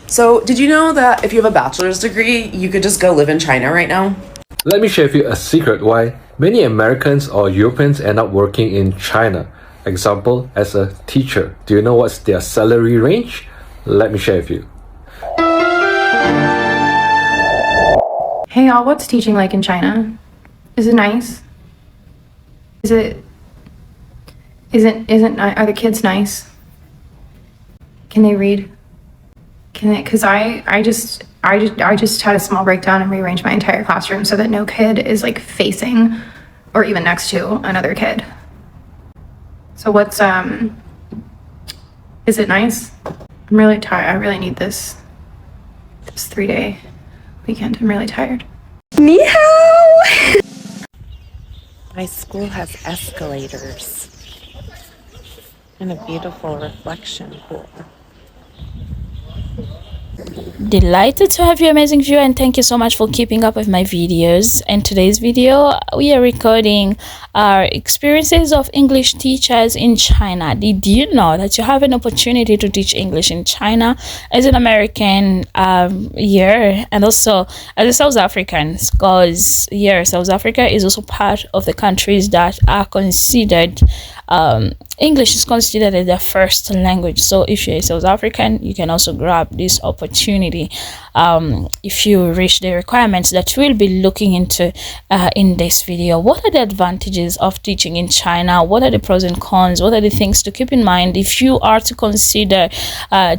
So, did you know that if you have a bachelor's degree, you could just go live in China right now? Let me share with you a secret why many Americans or Europeans end up working in China. Example, as a teacher. Do you know what's their salary range? Let me share with you. Hey y'all, what's teaching like in China? Is it nice? Are the kids nice? Can they read? Cause I just had a small breakdown and rearranged my entire classroom so that no kid is like facing or even next to another kid. So is it nice? I'm really tired. I really need this 3-day weekend. I'm really tired. Ni hao! My school has escalators and a beautiful reflection pool. Delighted to have you, amazing viewer, and thank you so much for keeping up with my videos. In today's video, we are recording our experiences of English teachers in China. Did you know that you have an opportunity to teach English in China as an American and also as a South African? Because South Africa is also part of the countries that are considered English is considered as their first language. So if you're a South African, you can also grab this opportunity if you reach the requirements that we'll be looking into in this video. What are the advantages of teaching in China? What are the pros and cons? What are the things to keep in mind if you are to consider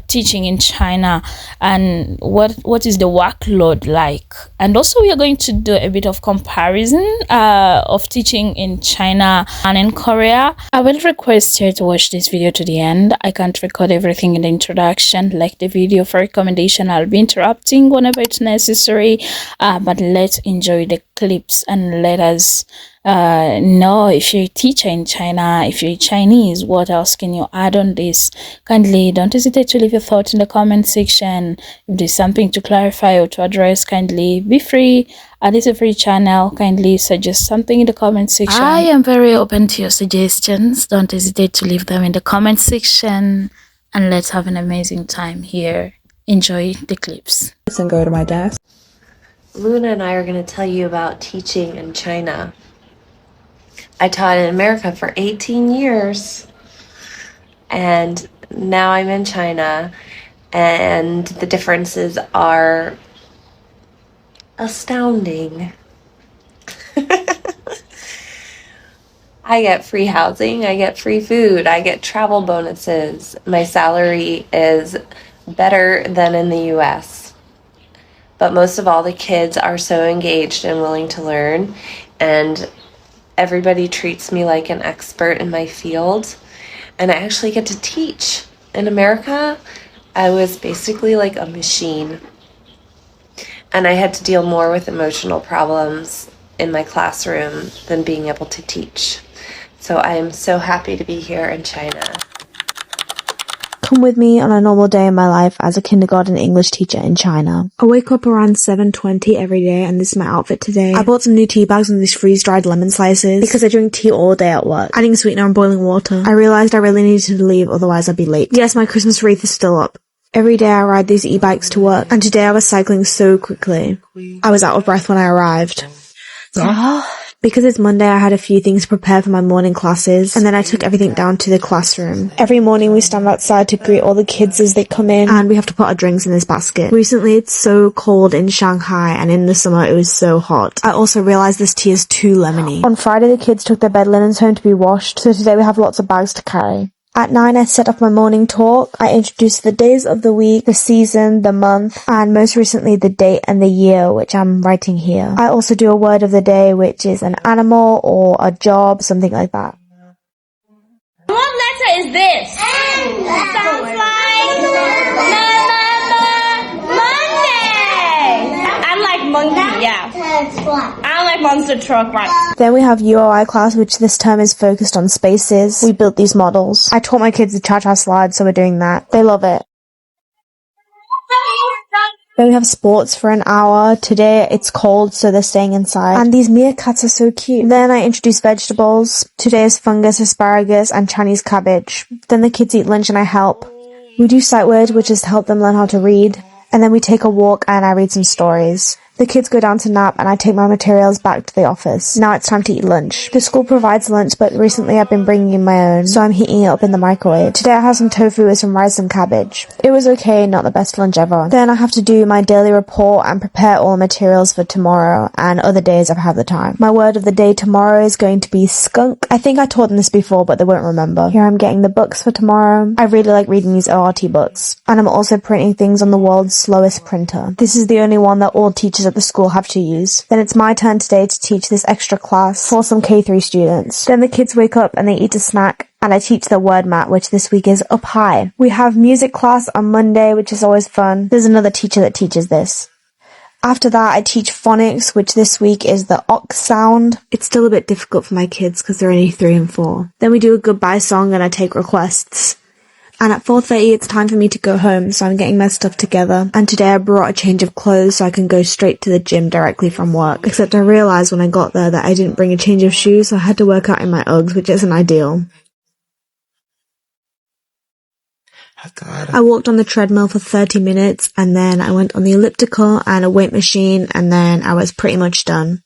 teaching in China? And what is the workload like? And also we are going to do a bit of comparison of teaching in China and in Korea. I will request you to watch this video to the end. I can't record everything in the introduction. Like the video for recommendation, I'll be interrupting whenever it's necessary, but let's enjoy the clips and let us know if you're a teacher in China, if you're Chinese, what else can you add on this? Kindly don't hesitate to leave your thoughts in the comment section. If there's something to clarify or to address, kindly be free. This is a free channel. Kindly suggest something in the comment section. I am very open to your suggestions. Don't hesitate to leave them in the comment section, and let's have an amazing time here. Enjoy the clips. And go to my desk. Luna and I are going to tell you about teaching in China. I taught in America for 18 years, and now I'm in China, and the differences are astounding. I get free housing, I get free food, I get travel bonuses. My salary is better than in the US. But most of all, the kids are so engaged and willing to learn, and everybody treats me like an expert in my field, and I actually get to teach. In America, I was basically like a machine, and I had to deal more with emotional problems in my classroom than being able to teach. So I am so happy to be here in China. Come with me on a normal day in my life as a kindergarten English teacher in China. I wake up around 7:20 every day, and this is my outfit today. I bought some new tea bags and these freeze-dried lemon slices because I drink tea all day at work. Adding sweetener and boiling water. I realized I really needed to leave, otherwise I'd be late. Yes, my Christmas wreath is still up. Every day I ride these e-bikes to work, and today I was cycling so quickly. I was out of breath when I arrived. Because it's Monday, I had a few things prepared for my morning classes, and then I took everything down to the classroom. Every morning we stand outside to greet all the kids as they come in, and we have to put our drinks in this basket. Recently it's so cold in Shanghai, and in the summer it was so hot. I also realized this tea is too lemony. On Friday the kids took their bed linens home to be washed, so today we have lots of bags to carry. At 9, I set up my morning talk. I introduced the days of the week, the season, the month, and most recently the date and the year, which I'm writing here. I also do a word of the day, which is an animal or a job, something like that. What letter is this? Sounds like Monday. I'm like monkey, yeah. I'm like monster truck, right? Then we have UOI class, which this term is focused on spaces. We built these models. I taught my kids the cha-cha slide, so we're doing that. They love it. Then we have sports for an hour. Today it's cold, so they're staying inside. And these meerkats are so cute. Then I introduce vegetables. Today is fungus, asparagus, and Chinese cabbage. Then the kids eat lunch and I help. We do sight words, which is to help them learn how to read. And then we take a walk and I read some stories. The kids go down to nap and I take my materials back to the office. Now it's time to eat lunch. The school provides lunch, but recently I've been bringing in my own, so I'm heating it up in the microwave. Today I have some tofu with some rice and cabbage. It was okay, not the best lunch ever. Then I have to do my daily report and prepare all the materials for tomorrow and other days if I have the time. My word of the day tomorrow is going to be skunk. I think I taught them this before, but they won't remember. Here I'm getting the books for tomorrow. I really like reading these ORT books. And I'm also printing things on the world's slowest printer. This is the only one that all teachers at the school have to use. Then it's my turn today to teach this extra class for some K3 students. Then the kids wake up and they eat a snack and I teach the word mat, which this week is up high. We have music class on Monday, which is always fun. There's another teacher that teaches this. After that, I teach phonics, which this week is the ox sound. It's still a bit difficult for my kids because they're only 3 and 4. Then we do a goodbye song and I take requests. And at 4:30 it's time for me to go home, so I'm getting my stuff together. And today I brought a change of clothes so I can go straight to the gym directly from work. Except I realised when I got there that I didn't bring a change of shoes, so I had to work out in my Uggs, which isn't ideal. I walked on the treadmill for 30 minutes, and then I went on the elliptical and a weight machine, and then I was pretty much done.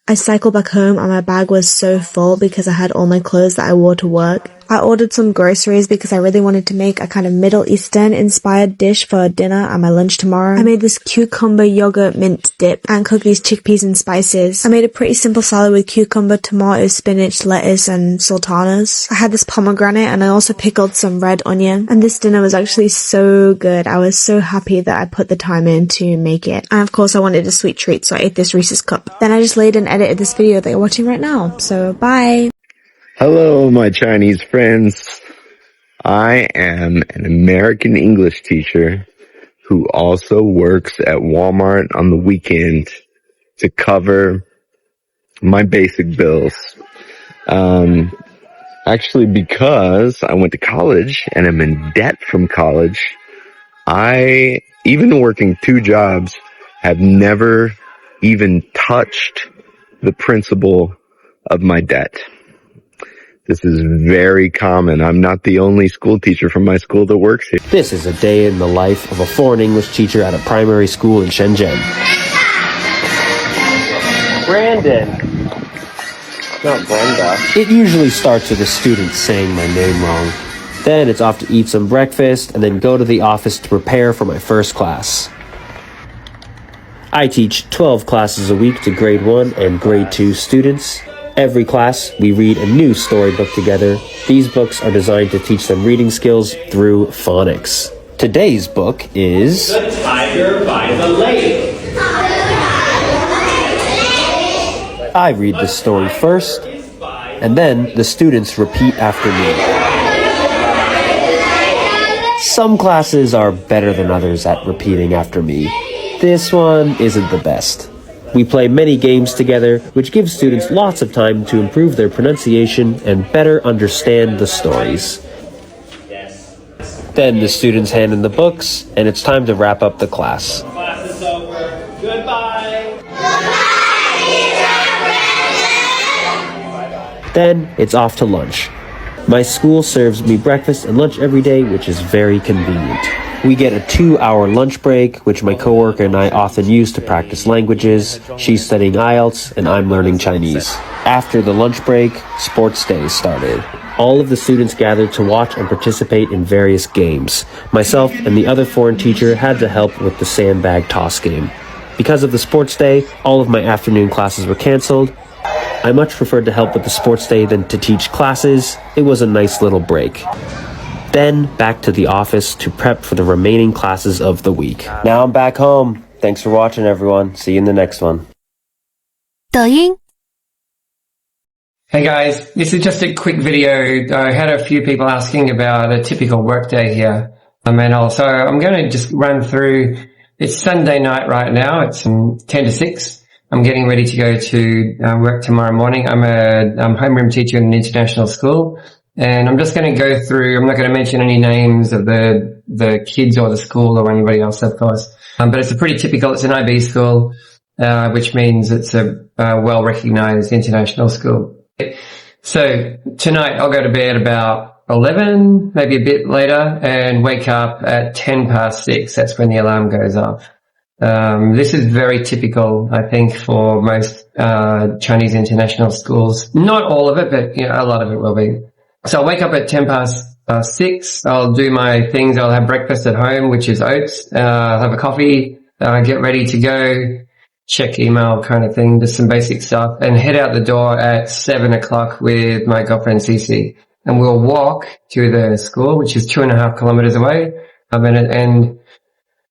I cycled back home and my bag was so full because I had all my clothes that I wore to work. I ordered some groceries because I really wanted to make a kind of Middle Eastern inspired dish for dinner and my lunch tomorrow. I made this cucumber yogurt mint dip and cooked these chickpeas and spices. I made a pretty simple salad with cucumber, tomato, spinach, lettuce and sultanas. I had this pomegranate and I also pickled some red onion. And this dinner was actually so good. I was so happy that I put the time in to make it. And of course I wanted a sweet treat, so I ate this Reese's cup. Then I just laid and edited this video that you're watching right now. So bye! Hello, my Chinese friends. I am an American English teacher who also works at Walmart on the weekend to cover my basic bills. Actually, because I went to college and I'm in debt from college, I, even working 2 jobs, have never even touched the principal of my debt. This is very common. I'm not the only school teacher from my school that works here. This is a day in the life of a foreign English teacher at a primary school in Shenzhen. Brandon. Not Brenda. It usually starts with a student saying my name wrong. Then it's off to eat some breakfast and then go to the office to prepare for my first class. I teach 12 classes a week to grade 1 and grade 2 students. Every class, we read a new storybook together. These books are designed to teach them reading skills through phonics. Today's book is The Tiger by the Lake. I read the story first, and then the students repeat after me. Some classes are better than others at repeating after me. This one isn't the best. We play many games together, which gives students lots of time to improve their pronunciation and better understand the stories. Then the students hand in the books, and it's time to wrap up the class. Class is over. Goodbye. Then it's off to lunch. My school serves me breakfast and lunch every day, which is very convenient. We get a 2-hour lunch break, which my coworker and I often use to practice languages. She's studying IELTS, and I'm learning Chinese. After the lunch break, sports day started. All of the students gathered to watch and participate in various games. Myself and the other foreign teacher had to help with the sandbag toss game. Because of the sports day, all of my afternoon classes were cancelled. I much preferred to help with the sports day than to teach classes. It was a nice little break. Then back to the office to prep for the remaining classes of the week. Now I'm back home. Thanks for watching, everyone. See you in the next one. 抖音 Hey guys, this is just a quick video. I had a few people asking about a typical workday here. So I'm going to just run through. It's Sunday night right now. It's 10 to 6. I'm getting ready to go to work tomorrow morning. I'm a homeroom teacher in an international school. And I'm just going to go through, I'm not going to mention any names of the kids or the school or anybody else, of course. But it's it's an IB school, which means it's a well-recognized international school. So tonight I'll go to bed about 11, maybe a bit later, and wake up at 6:10. That's when the alarm goes off. This is very typical, I think, for most Chinese international schools. Not all of it, but a lot of it will be. So I'll wake up at 6:10. I'll do my things. I'll have breakfast at home, which is oats. I'll have a coffee, get ready to go, check email kind of thing, just some basic stuff, and head out the door at 7:00 with my girlfriend Cece. And we'll walk to the school, which is 2.5 kilometers away. And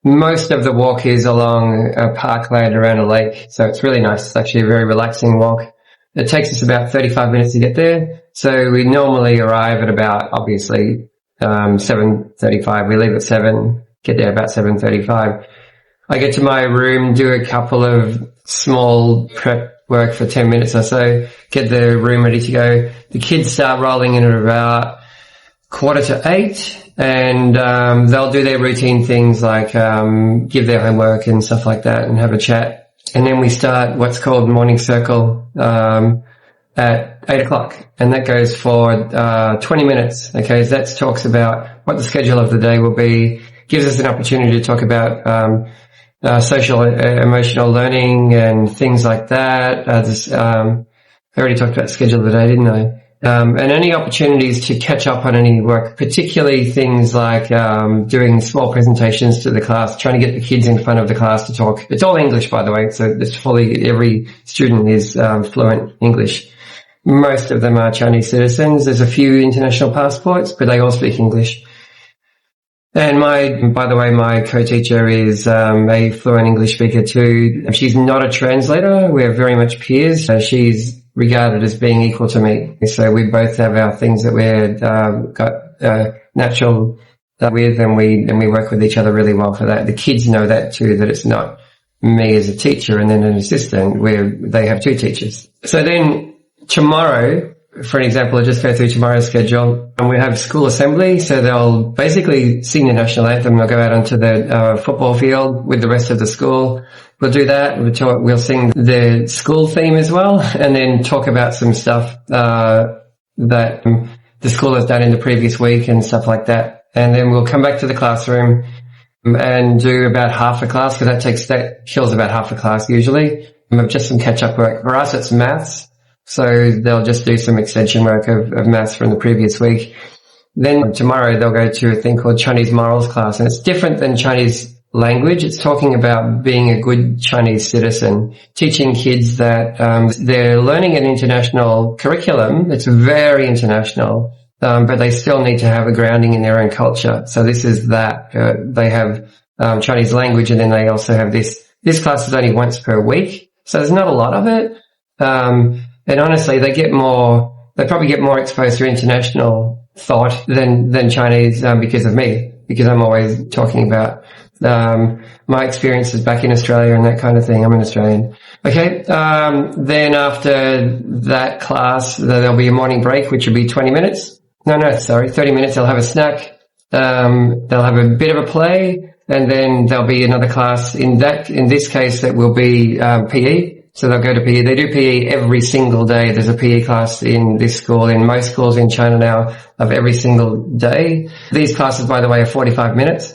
most of the walk is along a parkland around a lake. So it's really nice. It's actually a very relaxing walk. It takes us about 35 minutes to get there. So we normally arrive at about, obviously, 7:35. We leave at 7, get there about 7:35. I get to my room, do a couple of small prep work for 10 minutes or so, get the room ready to go. The kids start rolling in at about 7:45, and they'll do their routine things like give their homework and stuff like that and have a chat. And then we start what's called morning circle at 8:00, and that goes for 20 minutes. Okay, so that talks about what the schedule of the day will be, gives us an opportunity to talk about social emotional learning and things like that. I already talked about the schedule of the day, didn't I? And any opportunities to catch up on any work, particularly things like doing small presentations to the class, trying to get the kids in front of the class to talk. It's all English, by the way, so it's every student is fluent English. Most of them are Chinese citizens. There's a few international passports, but they all speak English. And by the way, my co-teacher is a fluent English speaker too. She's not a translator. We're very much peers. She's regarded as being equal to me. So we both have our things that we're got natural with, and we work with each other really well for that. The kids know that too, that it's not me as a teacher and then an assistant, where they have two teachers. So then tomorrow, for an example, I'll just go through tomorrow's schedule, and we have school assembly. So they'll basically sing the national anthem. They'll go out onto the football field with the rest of the school. We'll do that. We'll sing the school theme as well, and then talk about some stuff that the school has done in the previous week and stuff like that. And then we'll come back to the classroom and do about half a class, because that kills about half a class usually. Just some catch-up work. For us, it's maths. So they'll just do some extension work of maths from the previous week. Then tomorrow they'll go to a thing called Chinese morals class, and it's different than Chinese language. It's talking about being a good Chinese citizen, teaching kids that they're learning an international curriculum. It's very international, but they still need to have a grounding in their own culture. So this is that. They have Chinese language, and then they also have this. This class is only once per week, so there's not a lot of it. And honestly, they probably get more exposed to international thought than Chinese, because of me, because I'm always talking about, my experiences back in Australia and that kind of thing. I'm an Australian. Okay. Then after that class, there'll be a morning break, which will be 20 minutes. 30 minutes. They'll have a snack. They'll have a bit of a play, and then there'll be another class in this case that will be, PE. So they'll go to PE. They do PE every single day. There's a PE class in this school, in most schools in China now, of every single day. These classes, by the way, are 45 minutes.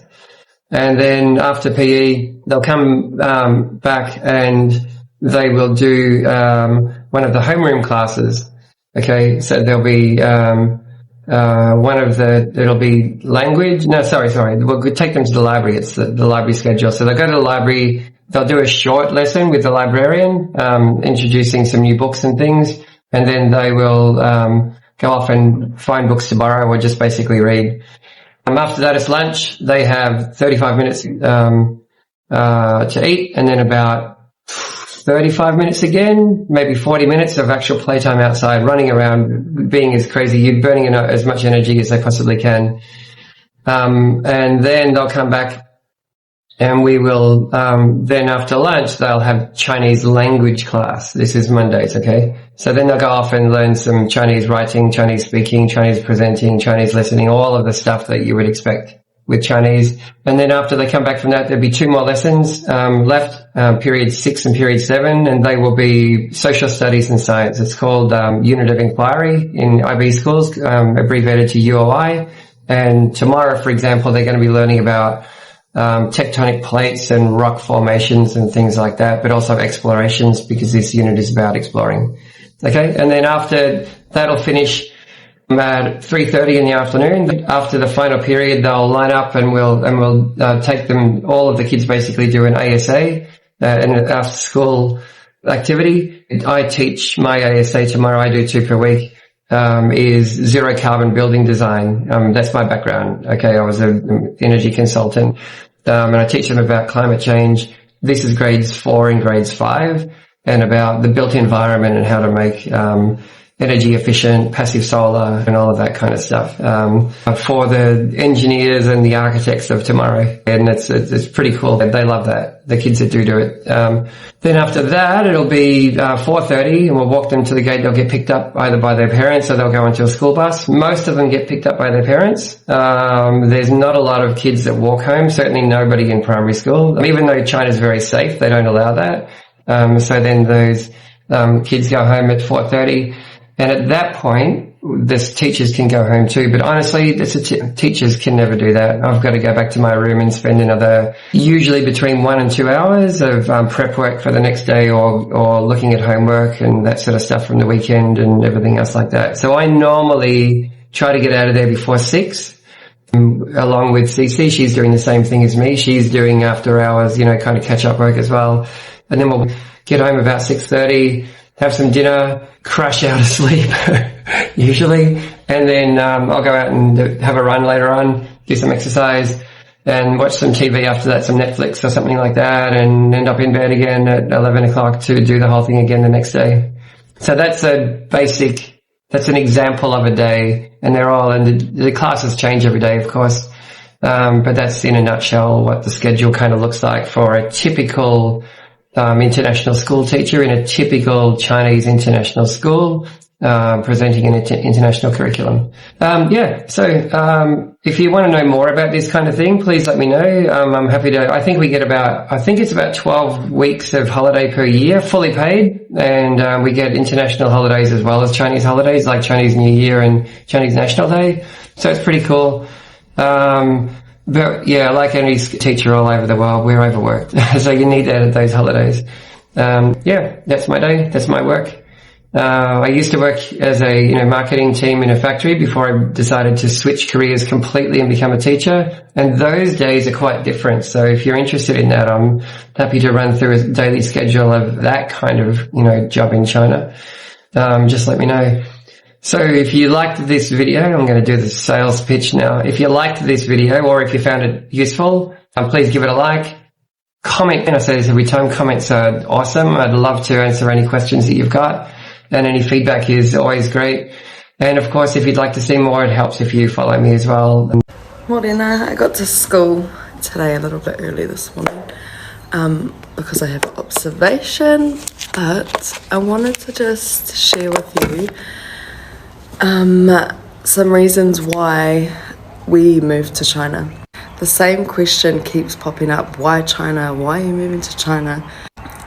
And then after PE, they'll come back and they will do one of the homeroom classes. Okay, so there'll be it'll be language. No, sorry. We'll take them to the library. It's the library schedule. So they'll go to the library. They'll do a short lesson with the librarian, introducing some new books and things, and then they will go off and find books to borrow or just basically read. After that, it's lunch. They have 35 minutes to eat, and then about 35 minutes again, maybe 40 minutes of actual playtime outside, running around, being as crazy. You're burning as much energy as they possibly can. And then they'll come back. And we will, then after lunch, they'll have Chinese language class. This is Mondays, okay? So then they'll go off and learn some Chinese writing, Chinese speaking, Chinese presenting, Chinese listening, all of the stuff that you would expect with Chinese. And then after they come back from that, there'll be 2 more lessons left, period 6 and period 7, and they will be social studies and science. It's called Unit of Inquiry in IB schools, abbreviated to UOI. And tomorrow, for example, they're going to be learning about tectonic plates and rock formations and things like that, but also explorations, because this unit is about exploring. Okay, and then after that'll finish at 3:30 in the afternoon. After the final period, they'll line up and we'll take them. All of the kids basically do an ASA, an after school activity. I teach my ASA tomorrow. I do 2 per week. Is zero carbon building design. That's my background. Okay, I was an energy consultant, and I teach them about climate change. This is grades 4 and grades 5, and about the built environment and how to make energy efficient, passive solar, and all of that kind of stuff for the engineers and the architects of tomorrow. And it's pretty cool. They love that, the kids that do it. Then after that, it'll be 4:30, and we'll walk them to the gate. They'll get picked up either by their parents or they'll go into a school bus. Most of them get picked up by their parents. There's not a lot of kids that walk home, certainly nobody in primary school. Even though China's very safe, they don't allow that. So then those kids go home at 4:30. And at that point, the teachers can go home too. But honestly, teachers can never do that. I've got to go back to my room and spend another, usually between 1 and 2 hours of prep work for the next day, or looking at homework and that sort of stuff from the weekend and everything else like that. So I normally try to get out of there before 6. Along with CC, she's doing the same thing as me. She's doing after hours, kind of catch up work as well. And then we'll get home about 6:30. Have some dinner, crash out of sleep, usually. And then I'll go out and have a run later on, do some exercise, and watch some TV after that, some Netflix or something like that, and end up in bed again at 11 o'clock to do the whole thing again the next day. So that's an example of a day, and the classes change every day, of course. But that's in a nutshell what the schedule kind of looks like for a typical international school teacher in a typical Chinese international school, presenting an international curriculum. So if you want to know more about this kind of thing, please let me know. I'm happy to. I think it's about 12 weeks of holiday per year, fully paid, and we get international holidays as well as Chinese holidays, like Chinese New Year and Chinese National Day. So it's pretty cool. But yeah, like any teacher all over the world, we're overworked. So you need that at those holidays. That's my day. That's my work. I used to work as a, marketing team in a factory before I decided to switch careers completely and become a teacher. And those days are quite different. So if you're interested in that, I'm happy to run through a daily schedule of that kind of, job in China. Just let me know. So if you liked this video, I'm going to do the sales pitch now. If you liked this video, or if you found it useful, please give it a like. Comment, and I say this every time, comments are awesome. I'd love to answer any questions that you've got, and any feedback is always great. And of course, if you'd like to see more, it helps if you follow me as well. Morena, I got to school today a little bit early this morning because I have observation, but I wanted to just share with you some reasons why we moved to China. The same question keeps popping up. Why China? Why are you moving to China?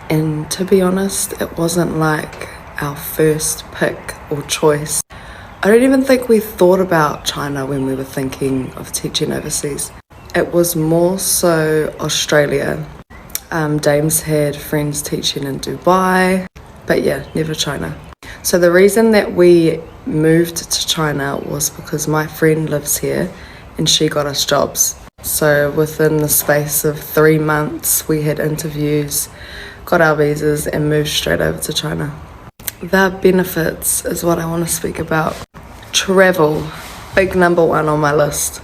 And to be honest, it wasn't like our first pick or choice. I don't even think we thought about China when we were thinking of teaching overseas. It was more so Australia. Dame's had friends teaching in Dubai, but yeah, never China. So the reason that we moved to China was because my friend lives here and she got us jobs. So within the space of 3 months, we had interviews, got our visas, and moved straight over to China. The benefits is what I want to speak about. Travel, big number 1 on my list.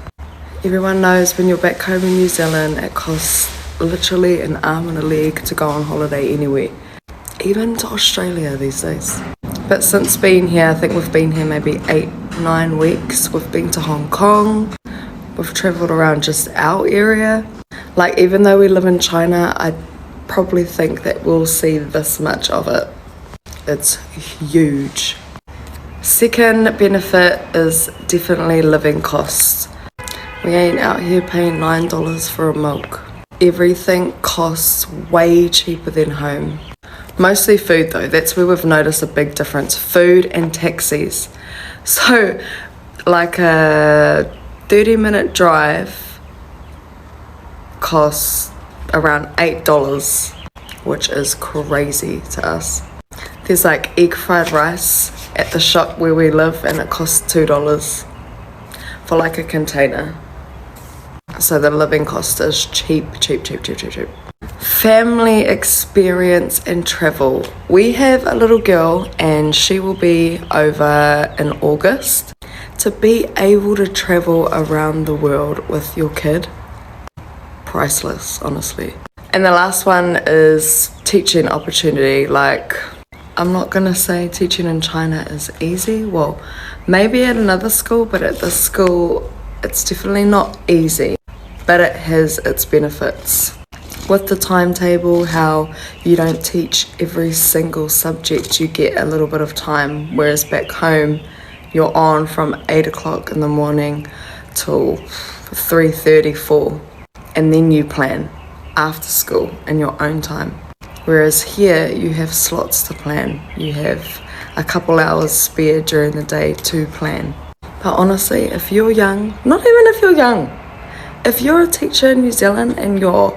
Everyone knows when you're back home in New Zealand, it costs literally an arm and a leg to go on holiday anywhere. Even to Australia these days. But since being here, I think we've been here maybe 8-9 weeks. We've been to Hong Kong. We've travelled around just our area. Like, even though we live in China, I probably think that we'll see this much of it. It's huge. Second benefit is definitely living costs. We ain't out here paying $9 for a milk. Everything costs way cheaper than home. Mostly food though, that's where we've noticed a big difference. Food and taxis. So like a 30-minute drive costs around $8, which is crazy to us. There's like egg fried rice at the shop where we live and it costs $2 for like a container. So the living cost is cheap. Family experience and travel. We have a little girl and she will be over in August. To be able to travel around the world with your kid, priceless, honestly. And the last one is teaching opportunity. Like, I'm not gonna say teaching in China is easy. Well, maybe at another school, but at this school, it's definitely not easy. But it has its benefits. With the timetable, how you don't teach every single subject, you get a little bit of time. Whereas back home, you're on from 8 o'clock in the morning till 3:30, 4. And then you plan after school in your own time. Whereas here, you have slots to plan. You have a couple hours spare during the day to plan. But honestly, if you're young, not even if you're young, if you're a teacher in New Zealand and you're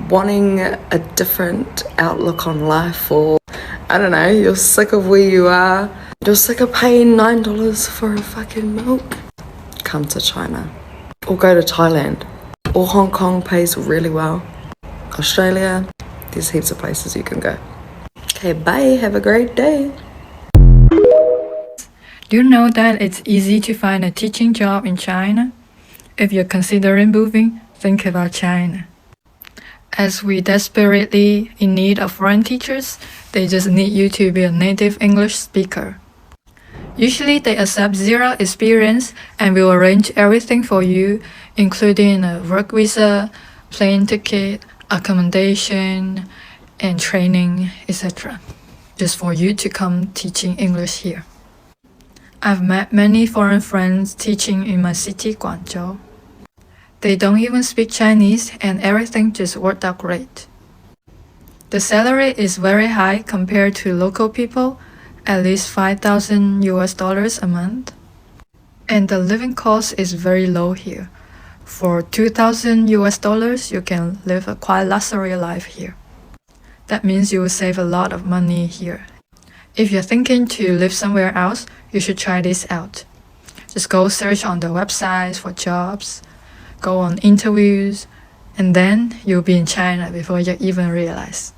wanting a different outlook on life, or I don't know, you're sick of where you are, you're sick of paying $9 for a fucking milk, come to China. Or go to Thailand. Or Hong Kong pays really well. Australia, there's heaps of places you can go. Okay, bye, have a great day. Do you know that it's easy to find a teaching job in China? If you're considering moving, think about China. As we desperately in need of foreign teachers, they just need you to be a native English speaker. Usually they accept zero experience and will arrange everything for you, including a work visa, plane ticket, accommodation, and training, etc. Just for you to come teaching English here. I've met many foreign friends teaching in my city, Guangzhou. They don't even speak Chinese and everything just worked out great. The salary is very high compared to local people, at least $5,000 a month. And the living cost is very low here. For $2,000, you can live a quite luxury life here. That means you will save a lot of money here. If you're thinking to live somewhere else, you should try this out. Just go search on the websites for jobs, go on interviews, and then you'll be in China before you even realize.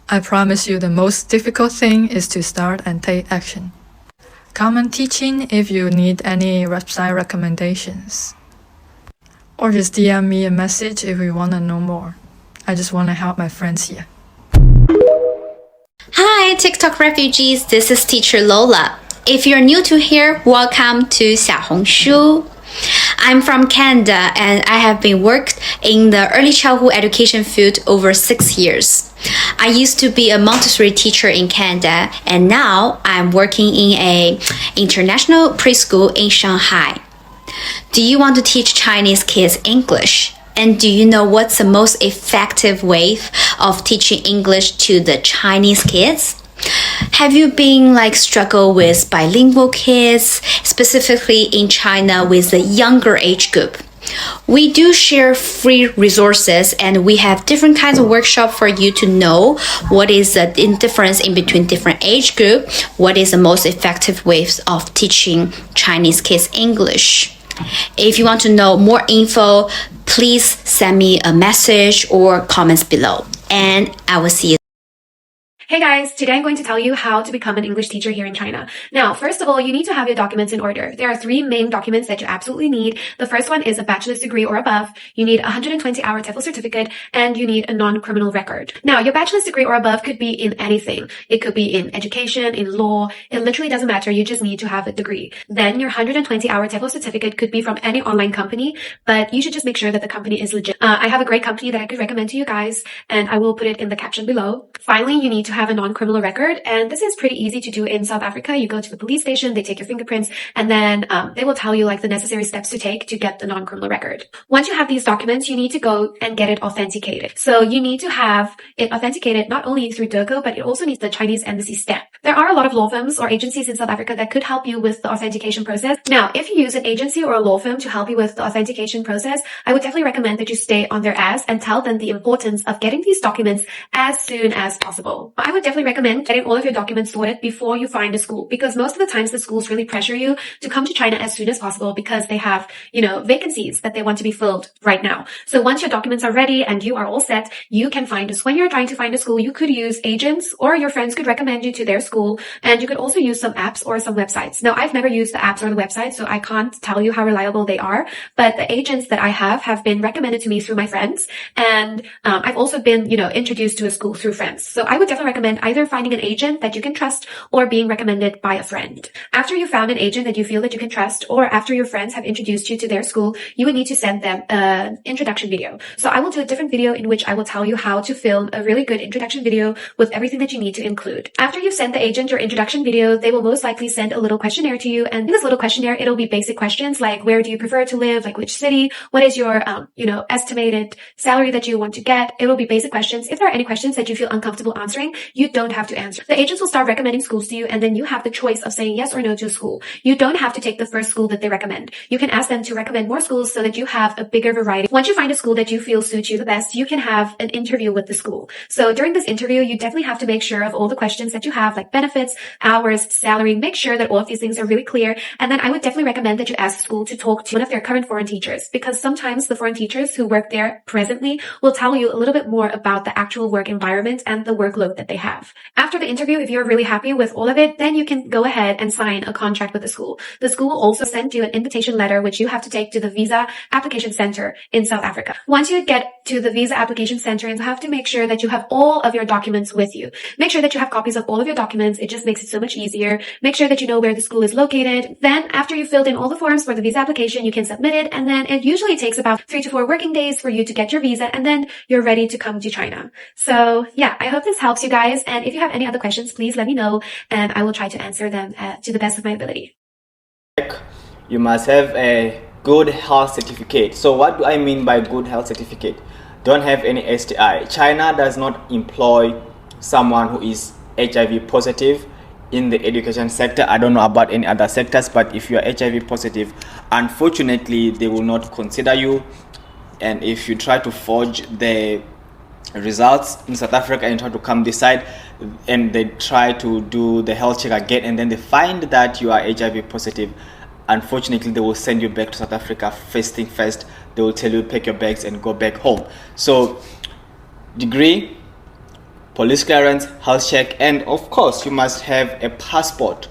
I promise you the most difficult thing is to start and take action. Come on teaching if you need any website recommendations. Or just DM me a message if you want to know more. I just want to help my friends here. Hi, TikTok refugees. This is teacher Lola. If you're new to here, welcome to 小红书. I'm from Canada and I have been worked in the early childhood education field over 6 years. I used to be a Montessori teacher in Canada and now I'm working in an international preschool in Shanghai. Do you want to teach Chinese kids English? And do you know what's the most effective way of teaching English to the Chinese kids? Have you been struggle with bilingual kids, specifically in China with the younger age group? We do share free resources and we have different kinds of workshops for you to know what is the difference in between different age group, what is the most effective ways of teaching Chinese kids English. If you want to know more info, please send me a message or comments below and I will see you. Hey guys, today I'm going to tell you how to become an English teacher here in China. Now, first of all, you need to have your documents in order. There are 3 main documents that you absolutely need. The first one is a bachelor's degree or above. You need a 120-hour TOEFL certificate and you need a non-criminal record. Now, your bachelor's degree or above could be in anything. It could be in education, in law. It literally doesn't matter. You just need to have a degree. Then your 120-hour TOEFL certificate could be from any online company, but you should just make sure that the company is legit. I have a great company that I could recommend to you guys and I will put it in the caption below. Finally, you need to have have a non-criminal record, and this is pretty easy to do in South Africa. You go to the police station, they take your fingerprints, and then they will tell you like the necessary steps to take to get the non-criminal record. Once you have these documents, you need to go and get it authenticated. So you need to have it authenticated not only through DIRCO, but it also needs the Chinese embassy stamp. There are a lot of law firms or agencies in South Africa that could help you with the authentication process. Now, if you use an agency or a law firm to help you with the authentication process, I would definitely recommend that you stay on their ass and tell them the importance of getting these documents as soon as possible. I would definitely recommend getting all of your documents sorted before you find a school, because most of the times the schools really pressure you to come to China as soon as possible because they have, vacancies that they want to be filled right now. So once your documents are ready and you are all set, you can find us. When you're trying to find a school, you could use agents or your friends could recommend you to their school, and you could also use some apps or some websites. Now, I've never used the apps or the websites, so I can't tell you how reliable they are, but the agents that I have been recommended to me through my friends, and I've also been, introduced to a school through friends. So I would definitely recommend either finding an agent that you can trust or being recommended by a friend. After you found an agent that you feel that you can trust, or after your friends have introduced you to their school, you would need to send them an introduction video. So I will do a different video in which I will tell you how to film a really good introduction video with everything that you need to include. After you've sent the agent your introduction video, they will most likely send a little questionnaire to you. And in this little questionnaire, it'll be basic questions like, where do you prefer to live? Like, which city? What is your, estimated salary that you want to get? It will be basic questions. If there are any questions that you feel uncomfortable answering, you don't have to answer. The agents will start recommending schools to you, and then you have the choice of saying yes or no to a school. You don't have to take the first school that they recommend. You can ask them to recommend more schools so that you have a bigger variety. Once you find a school that you feel suits you the best, you can have an interview with the school. So during this interview, you definitely have to make sure of all the questions that you have, like benefits, hours, salary. Make sure that all of these things are really clear. And then I would definitely recommend that you ask the school to talk to one of their current foreign teachers, because sometimes the foreign teachers who work there presently will tell you a little bit more about the actual work environment and the workload that they have. After the interview, if you're really happy with all of it, then you can go ahead and sign a contract with the school. The school will also send you an invitation letter, which you have to take to the visa application center in South Africa. Once you get to the visa application center, you have to make sure that you have all of your documents with you. Make sure that you have copies of all of your documents. It just makes it so much easier. Make sure that you know where the school is located. Then after you've filled in all the forms for the visa application, you can submit it. And then it usually takes about 3 to 4 working days for you to get your visa. And then you're ready to come to China. So yeah, I hope this helps you guys. And if you have any other questions, please let me know and I will try to answer them to the best of my ability. You must have a good health certificate. So what do I mean by good health certificate? Don't have any STI. China does not employ someone who is HIV positive in the education sector. I don't know about any other sectors, but if you are HIV positive, unfortunately, they will not consider you. And if you try to forge the results in South Africa and try to come this side, and they try to do the health check again, and then they find that you are HIV positive, unfortunately, they will send you back to South Africa first thing first. They will tell you, pack your bags and go back home. So, degree, police clearance, health check, and of course, you must have a passport.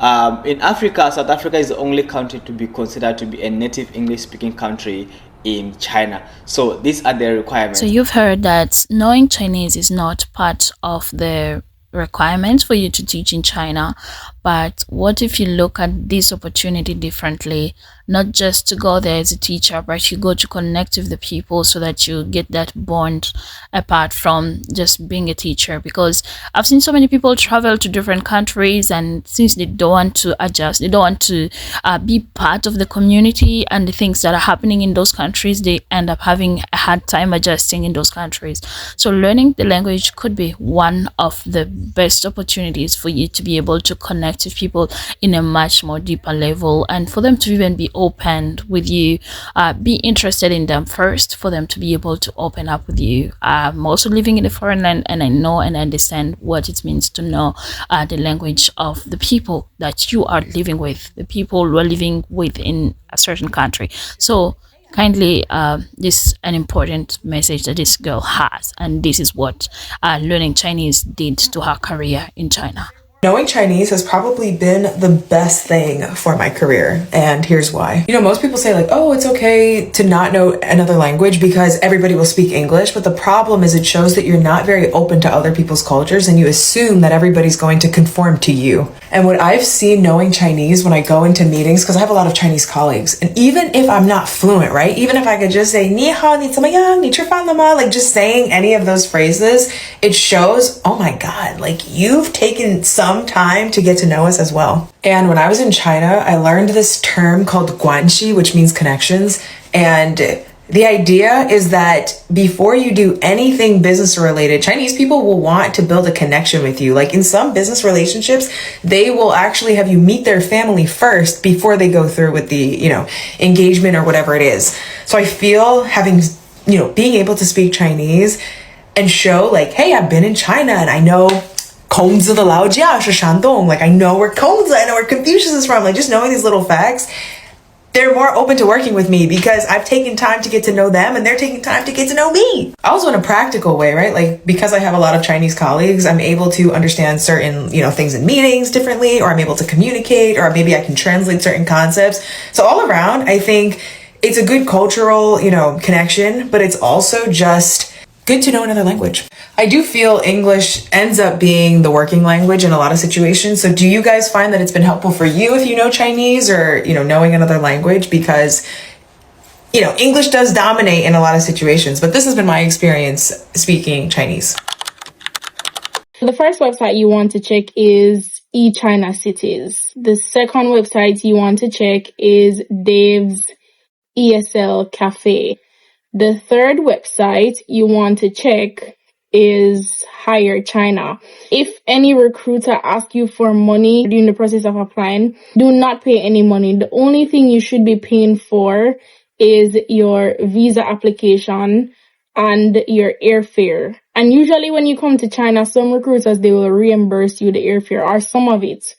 In Africa, South Africa is the only country to be considered to be a native English-speaking country in China. So these are the requirements. So you've heard that knowing Chinese is not part of the requirements for you to teach in China, but what if you look at this opportunity differently? Not just to go there as a teacher, but you go to connect with the people so that you get that bond apart from just being a teacher. Because I've seen so many people travel to different countries, and since they don't want to adjust, they don't want to be part of the community and the things that are happening in those countries, they end up having a hard time adjusting in those countries. So learning the language could be one of the best opportunities for you to be able to connect with people in a much more deeper level, and for them to even be open with you, be interested in them first, for them to be able to open up with you. I'm also living in a foreign land, and I know and understand what it means to know the language of the people that you are living with, the people who are living with in a certain country. So kindly, this is an important message that this girl has, and this is what learning Chinese did to her career in China. Knowing Chinese has probably been the best thing for my career, and here's why. Most people say like, oh, it's okay to not know another language because everybody will speak English, but the problem is it shows that you're not very open to other people's cultures, and you assume that everybody's going to conform to you. And what I've seen knowing Chinese when I go into meetings, because I have a lot of Chinese colleagues, and even if I'm not fluent, right? Even if I could just say, 你好,你怎么样,你吃饭了吗? Like just saying any of those phrases, it shows, oh my God, like you've taken some time to get to know us as well. And when I was in China, I learned this term called guanxi, which means connections. And the idea is that before you do anything business related, Chinese people will want to build a connection with you. Like in some business relationships, they will actually have you meet their family first before they go through with the, engagement or whatever it is. So I feel having, being able to speak Chinese and show like, hey, I've been in China and I know 孔子的老家是山东. Like I know where Kongzi, I know where Confucius is from. Like just knowing these little facts, they're more open to working with me because I've taken time to get to know them and they're taking time to get to know me. Also in a practical way, right? Like because I have a lot of Chinese colleagues, I'm able to understand certain, things in meetings differently, or I'm able to communicate, or maybe I can translate certain concepts. So all around, I think it's a good cultural, connection, but it's also just good to know another language. I do feel English ends up being the working language in a lot of situations. So do you guys find that it's been helpful for you if you know Chinese or, knowing another language? Because, English does dominate in a lot of situations, but this has been my experience speaking Chinese. The first website you want to check is eChina Cities. The second website you want to check is Dave's ESL Cafe. The third website you want to check is Hire China. If any recruiter asks you for money during the process of applying, do not pay any money. The only thing you should be paying for is your visa application and your airfare. And usually when you come to China, some recruiters, they will reimburse you the airfare or some of it.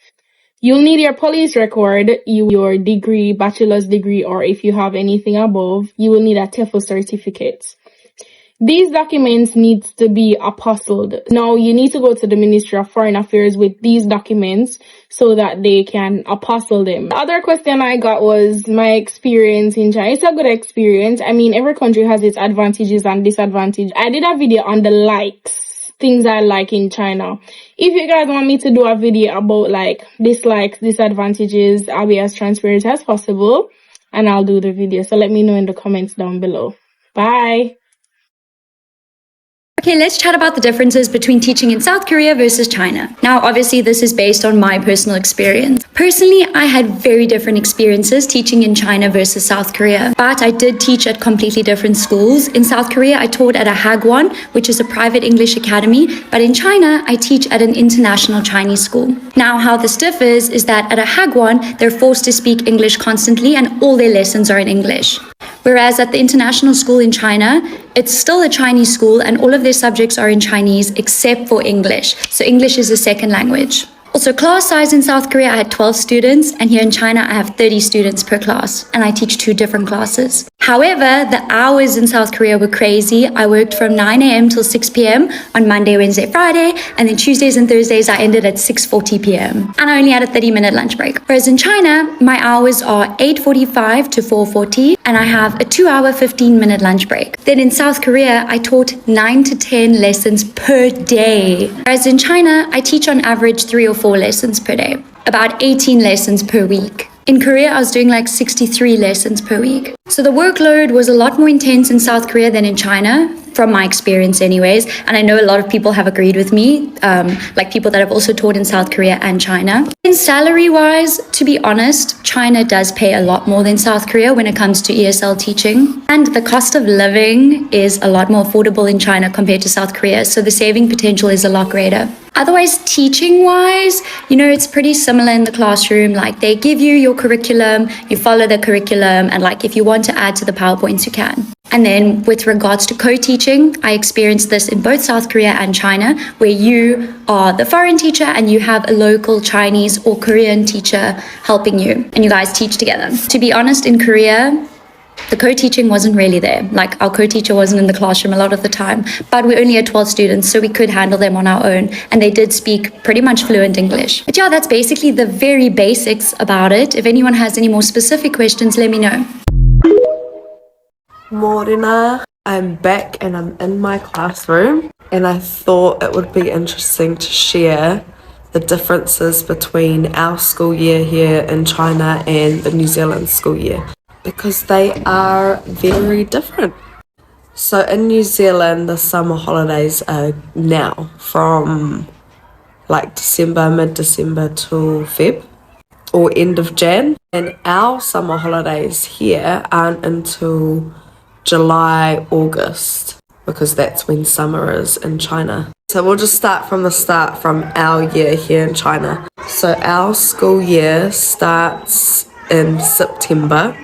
You'll need your police record, your degree, bachelor's degree, or if you have anything above, you will need a TOEFL certificate. These documents need to be apostilled. Now, you need to go to the Ministry of Foreign Affairs with these documents so that they can apostle them. The other question I got was my experience in China. It's a good experience. I mean, every country has its advantages and disadvantages. I did a video on the likes, things I like in China. If you guys want me to do a video about like dislikes, disadvantages, I'll be as transparent as possible and I'll do the video. So let me know in the comments down below. Bye. Okay, let's chat about the differences between teaching in South Korea versus China. Now, obviously, this is based on my personal experience. Personally, I had very different experiences teaching in China versus South Korea, but I did teach at completely different schools. In South Korea, I taught at a Hagwon, which is a private English academy, but in China, I teach at an international Chinese school. Now, how this differs is that at a Hagwon, they're forced to speak English constantly and all their lessons are in English. Whereas at the international school in China, it's still a Chinese school and all of their subjects are in Chinese except for English. So English is a second language. Also, class size in South Korea, I had 12 students, and here in China, I have 30 students per class, and I teach 2 different classes. However, the hours in South Korea were crazy. I worked from 9 a.m. till 6 p.m. on Monday, Wednesday, Friday, and then Tuesdays and Thursdays, I ended at 6:40 p.m. And I only had a 30-minute lunch break. Whereas in China, my hours are 8:45 to 4:40, and I have a 2-hour, 15-minute lunch break. Then in South Korea, I taught 9 to 10 lessons per day. Whereas in China, I teach on average 3 or 4 lessons per day, about 18 lessons per week. In Korea, I was doing like 63 lessons per week. So the workload was a lot more intense in South Korea than in China, from my experience anyways. And I know a lot of people have agreed with me, like people that have also taught in South Korea and China. In salary-wise, to be honest, China does pay a lot more than South Korea when it comes to ESL teaching. And the cost of living is a lot more affordable in China compared to South Korea. So the saving potential is a lot greater. Otherwise, teaching-wise, it's pretty similar in the classroom. Like, they give you your curriculum, you follow the curriculum, and like, if you want to add to the PowerPoints, you can. And then with regards to co-teaching, I experienced this in both South Korea and China, where you are the foreign teacher and you have a local Chinese or Korean teacher helping you, and you guys teach together. To be honest, in Korea, the co-teaching wasn't really there. Like, our co-teacher wasn't in the classroom a lot of the time, but we only had 12 students, so we could handle them on our own, and they did speak pretty much fluent English. But yeah, that's basically the very basics about it. If anyone has any more specific questions, let me know. Morena, I'm back and I'm in my classroom, and I thought it would be interesting to share the differences between our school year here in China and the New Zealand school year, because they are very different. So in New Zealand, the summer holidays are now from like December, mid-December till Feb or end of Jan. And our summer holidays here aren't until July, August, because that's when summer is in China. So we'll just start from the start from our year here in China. So our school year starts in September.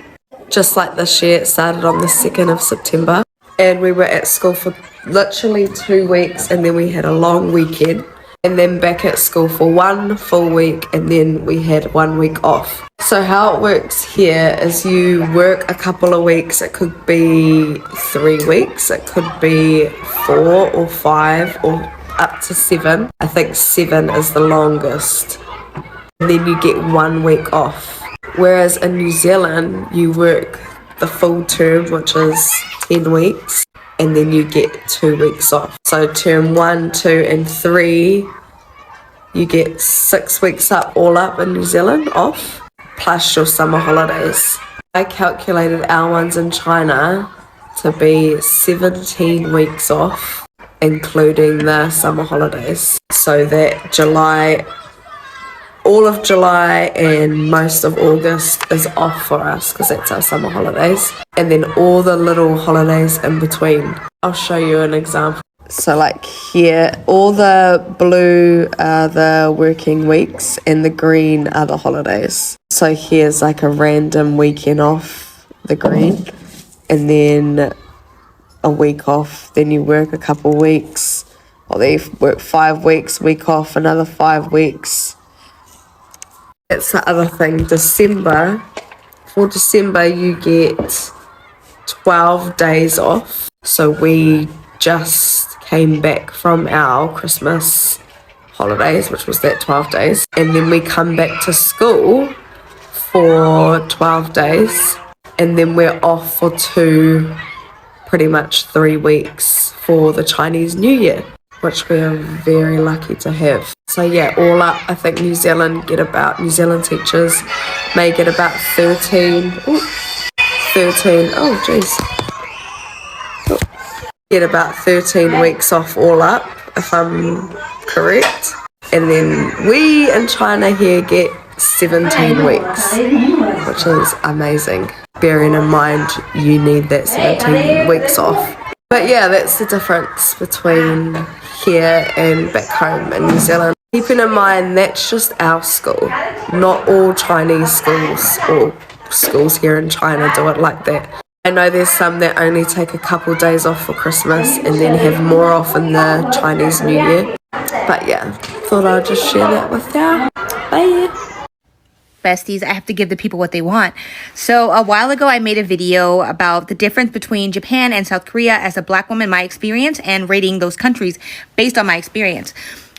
Just like this year, it started on the 2nd of September. And we were at school for literally 2 weeks, and then we had a long weekend. And then back at school for 1 full week, and then we had 1 week off. So how it works here is you work a couple of weeks. It could be 3 weeks, it could be 4 or 5 or up to 7. I think 7 is the longest. And then you get 1 week off. Whereas in New Zealand, you work the full term, which is 10 weeks, and then you get 2 weeks off. So term 1, 2 and 3, you get 6 weeks all up in New Zealand off, plus your summer holidays. I calculated our ones in China to be 17 weeks off, including the summer holidays. So that July, all of July and most of August is off for us because that's our summer holidays. And then all the little holidays in between. I'll show you an example. So like here, all the blue are the working weeks and the green are the holidays. So here's like a random weekend off, the green, and then a week off. Then you work a couple weeks, or they work 5 weeks, week off, another 5 weeks. That's the other thing. For December you get 12 days off. So we just came back from our Christmas holidays, which was that 12 days. And then we come back to school for 12 days. And then we're off for pretty much 3 weeks for the Chinese New Year, which we are very lucky to have. So yeah, all up, I think New Zealand teachers may get about 13, get about 13 weeks off all up, if I'm correct. And then we in China here get 17 weeks, which is amazing. Bearing in mind you need that 17 weeks off. But yeah, that's the difference between here and back home in New Zealand. Keeping in mind that's just our school. Not all Chinese schools or schools here in China do it like that. I know there's some that only take a couple days off for Christmas and then have more off in the Chinese New Year. But yeah, thought I'd just share that with you. Bye. Besties, I have to give the people what they want. So a while ago, I made a video about the difference between Japan and South Korea as a Black woman, my experience, and rating those countries based on my experience.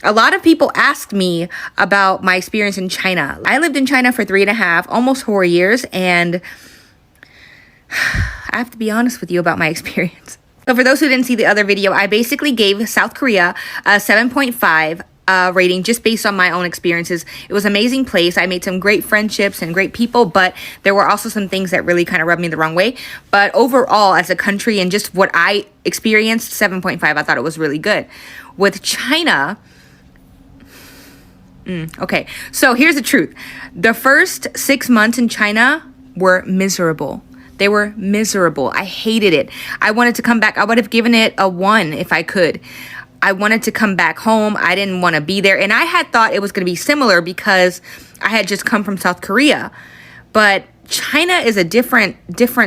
A lot of people asked me about my experience in China. I lived in China for 3.5, almost 4 years, and I have to be honest with you about my experience. So for those who didn't see the other video, I basically gave South Korea a 7.5 rating just based on my own experiences. It was an amazing place. I made some great friendships and great people, but there were also some things that really kind of rubbed me the wrong way. But overall, as a country and just what I experienced, 7.5, I thought it was really good. With China, okay, so here's the truth. The first 6 months in China were miserable. They were miserable. I hated it. I wanted to come back. I would have given it a 1 if I could. I wanted to come back home. I didn't want to be there. And I had thought it was going to be similar because I had just come from South Korea. But China is a different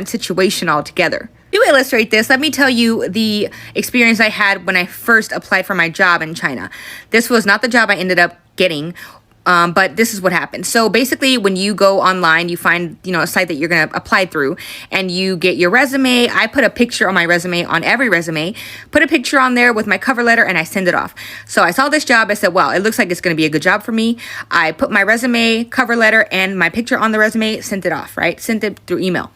situation altogether. To illustrate this, let me tell you the experience I had when I first applied for my job in China. This was not the job I ended up getting, but this is what happened. So basically, when you go online, you find, a site that you're going to apply through and you get your resume. I put a picture on my resume, on every resume, put a picture on there with my cover letter, and I send it off. So I saw this job. I said, well, it looks like it's going to be a good job for me. I put my resume, cover letter, and my picture on the resume, sent it off, right? Sent it through email.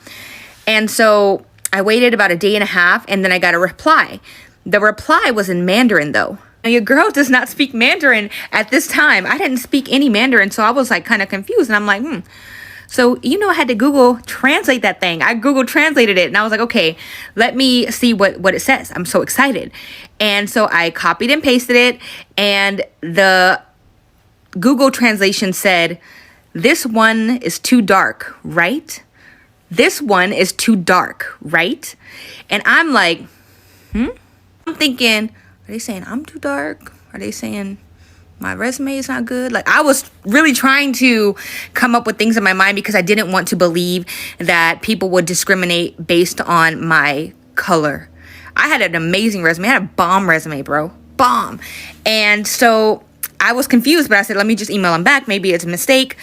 And so I waited about a day and a half, and then I got a reply. The reply was in Mandarin, though. Your girl does not speak Mandarin at this time. I didn't speak any Mandarin, so I was like kind of confused. And I'm like, So, I had to Google translate that thing. I Google translated it and I was like, okay, let me see what it says. I'm so excited. And so I copied and pasted it, and the Google translation said, this one is too dark, right? This one is too dark, right? And I'm like, I'm thinking, are they saying I'm too dark? Are they saying my resume is not good? Like, I was really trying to come up with things in my mind because I didn't want to believe that people would discriminate based on my color. I had an amazing resume. I had a bomb resume, bro. Bomb. And so I was confused, but I said, let me just email them back. Maybe it's a mistake.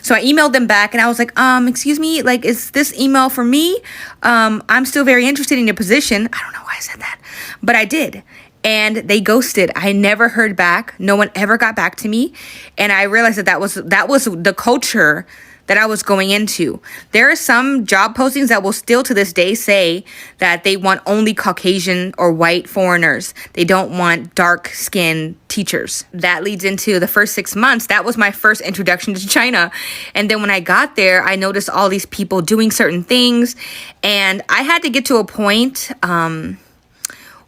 So I emailed them back and I was like, excuse me, like, is this email for me? I'm still very interested in your position. I don't know why I said that, but I did. And they ghosted. I never heard back. No one ever got back to me. And I realized that was the culture that I was going into. There are some job postings that will still to this day say that they want only Caucasian or white foreigners. They don't want dark-skinned teachers. That leads into the first 6 months. That was my first introduction to China. And then when I got there, I noticed all these people doing certain things. And I had to get to a point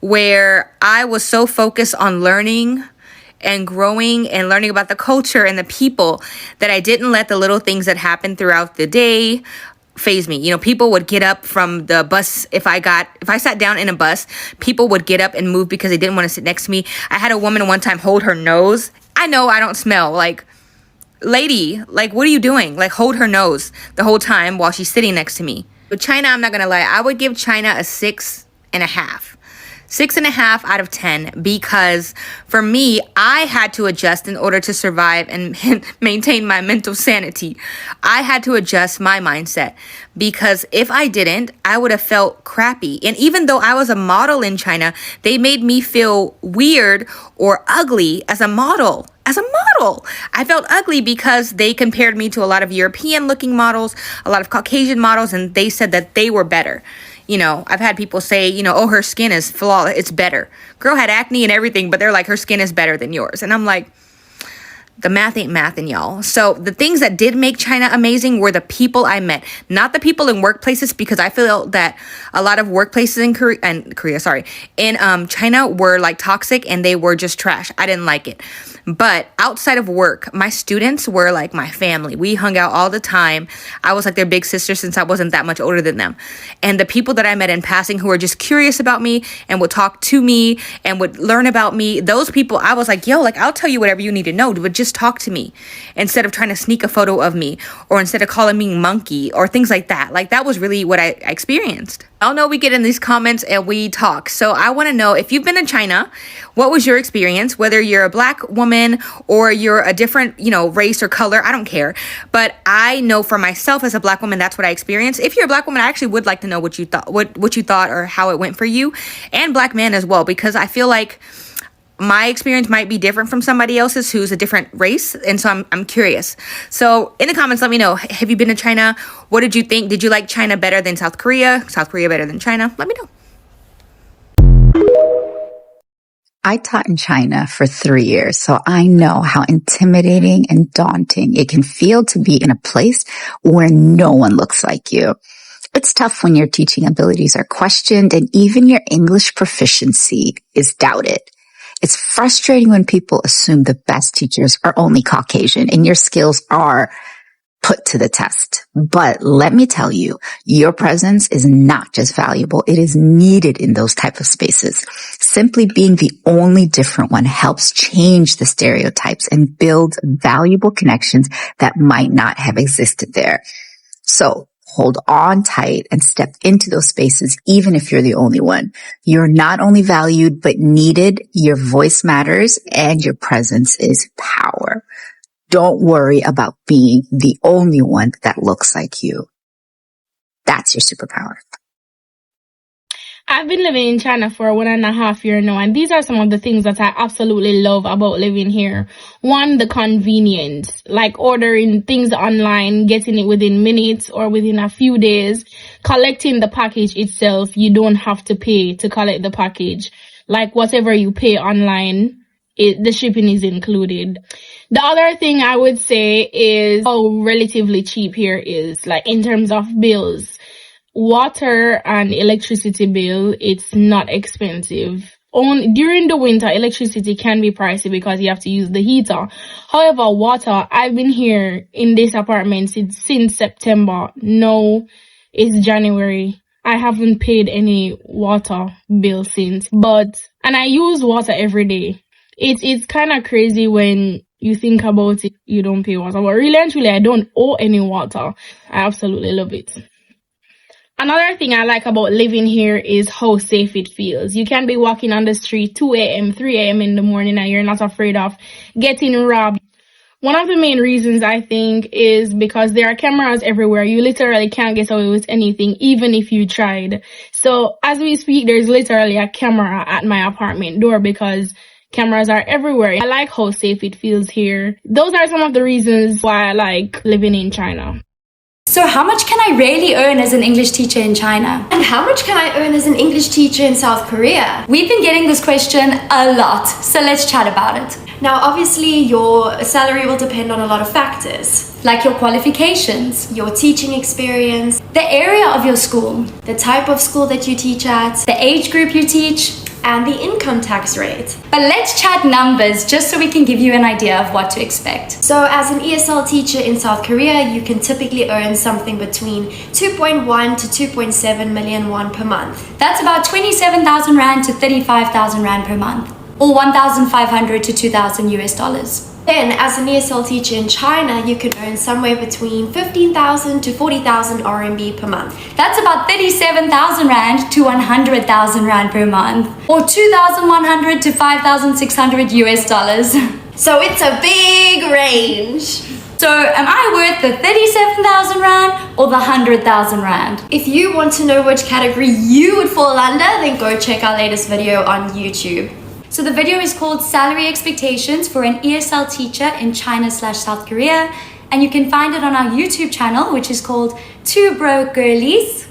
where I was so focused on learning and growing and learning about the culture and the people that I didn't let the little things that happened throughout the day faze me. People would get up from the bus. If I sat down in a bus, people would get up and move because they didn't want to sit next to me. I had a woman one time hold her nose. I know I don't smell. Like, lady, like, what are you doing? Like, hold her nose the whole time while she's sitting next to me. But China, I'm not going to lie, I would give China a 6.5. 6.5 out of 10, because for me, I had to adjust in order to survive and maintain my mental sanity. I had to adjust my mindset, because if I didn't, I would have felt crappy. And even though I was a model in China, they made me feel weird or ugly as a model. I felt ugly because they compared me to a lot of European looking models, a lot of Caucasian models, and they said that they were better. I've had people say, oh, her skin is flawless. It's better. Girl had acne and everything, but they're like, her skin is better than yours. And I'm like, the math ain't mathin', y'all. So the things that did make China amazing were the people I met, not the people in workplaces, because I feel that a lot of workplaces in China were like toxic and they were just trash. I didn't like it. But outside of work, my students were like my family. We hung out all the time. I was like their big sister since I wasn't that much older than them. And the people that I met in passing who were just curious about me and would talk to me and would learn about me, those people, I was like, yo, like, I'll tell you whatever you need to know, but just talk to me instead of trying to sneak a photo of me, or instead of calling me monkey or things like that. Like, that was really what I experienced. I'll know we get in these comments and we talk. So I want to know, if you've been to China, what was your experience? Whether you're a black woman or you're a different, race or color, I don't care. But I know for myself as a black woman, that's what I experienced. If you're a black woman, I actually would like to know what you thought or how it went for you, and black man as well, because I feel like my experience might be different from somebody else's who's a different race. And so I'm curious. So in the comments, let me know, have you been to China? What did you think? Did you like China better than South Korea? South Korea better than China? Let me know. I taught in China for 3 years, so I know how intimidating and daunting it can feel to be in a place where no one looks like you. It's tough when your teaching abilities are questioned and even your English proficiency is doubted. It's frustrating when people assume the best teachers are only Caucasian and your skills are put to the test. But let me tell you, your presence is not just valuable, it is needed in those type of spaces. Simply being the only different one helps change the stereotypes and build valuable connections that might not have existed there. So hold on tight and step into those spaces, even if you're the only one. You're not only valued, but needed. Your voice matters and your presence is power. Don't worry about being the only one that looks like you. That's your superpower. I've been living in China for 1.5 years now, and these are some of the things that I absolutely love about living here. One, the convenience, like ordering things online, getting it within minutes or within a few days. Collecting the package itself, you don't have to pay to collect the package. Like whatever you pay online, the shipping is included. The other thing I would say is how relatively cheap here is, like in terms of bills. Water and electricity bill, it's not expensive. During the winter, electricity can be pricey because you have to use the heater. However, water, I've been here in this apartment since September. No, it's January. I haven't paid any water bill since, and I use water every day. It's kind of crazy when you think about it, you don't pay water, but really and truly, I don't owe any water. I absolutely love it. Another thing I like about living here is how safe it feels. You can be walking on the street 2 a.m., 3 a.m. in the morning and you're not afraid of getting robbed. One of the main reasons I think is because there are cameras everywhere. You literally can't get away with anything, even if you tried. So as we speak, there's literally a camera at my apartment door because cameras are everywhere. I like how safe it feels here. Those are some of the reasons why I like living in China. So how much can I really earn as an English teacher in China? And how much can I earn as an English teacher in South Korea? We've been getting this question a lot, so let's chat about it. Now, obviously, your salary will depend on a lot of factors. Like your qualifications, your teaching experience, the area of your school, the type of school that you teach at, the age group you teach, and the income tax rate. But let's chat numbers just so we can give you an idea of what to expect. So as an ESL teacher in South Korea, you can typically earn something between 2.1 to 2.7 million won per month. That's about 27,000 Rand to 35,000 Rand per month, or 1,500 to 2,000 US dollars. Then, as an ESL teacher in China, you can earn somewhere between 15,000 to 40,000 RMB per month. That's about 37,000 Rand to 100,000 Rand per month, or 2,100 to 5,600 US dollars. So it's a big range. So am I worth the 37,000 Rand or the 100,000 Rand? If you want to know which category you would fall under, then go check our latest video on YouTube. So the video is called Salary Expectations for an ESL Teacher in China/South Korea, and you can find it on our YouTube channel, which is called Two Broke Girlies.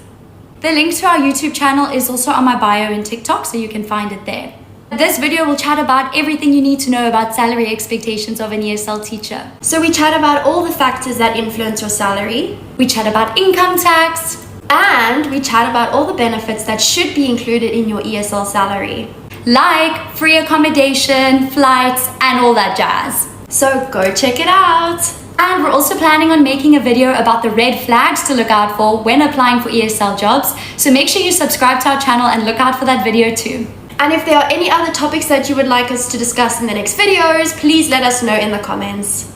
The link to our YouTube channel is also on my bio in TikTok, so you can find it there. This video will chat about everything you need to know about salary expectations of an ESL teacher. So we chat about all the factors that influence your salary. We chat about income tax. And we chat about all the benefits that should be included in your ESL salary. Like free accommodation, flights, and all that jazz. So go check it out. And we're also planning on making a video about the red flags to look out for when applying for ESL jobs. So make sure you subscribe to our channel and look out for that video too. And if there are any other topics that you would like us to discuss in the next videos, please let us know in the comments.